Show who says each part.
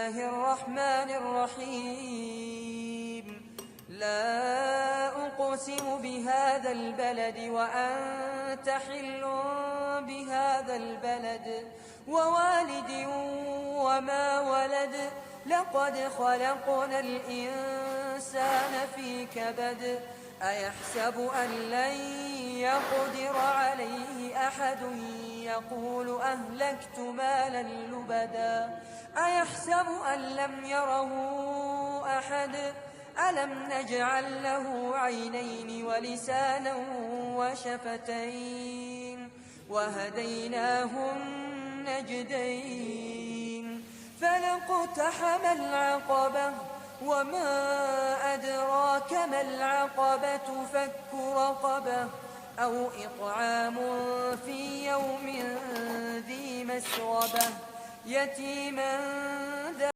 Speaker 1: الله الرحمن الرحيم لا أقسم بهذا البلد وأنت حل بهذا البلد ووالد وما ولد لقد خلقنا الإنسان في كبد أيحسب أن لن يقدر عليه أحد يقول أهلكت مالا لبدا أيحسب أن لم يره أحد ألم نجعل له عينين ولسانا وشفتين وهديناه النجدين فلاقتحم العقبة وما أدراك ما العقبة فك رقبة أو إطعام في يوم ذي مسغبة يتيما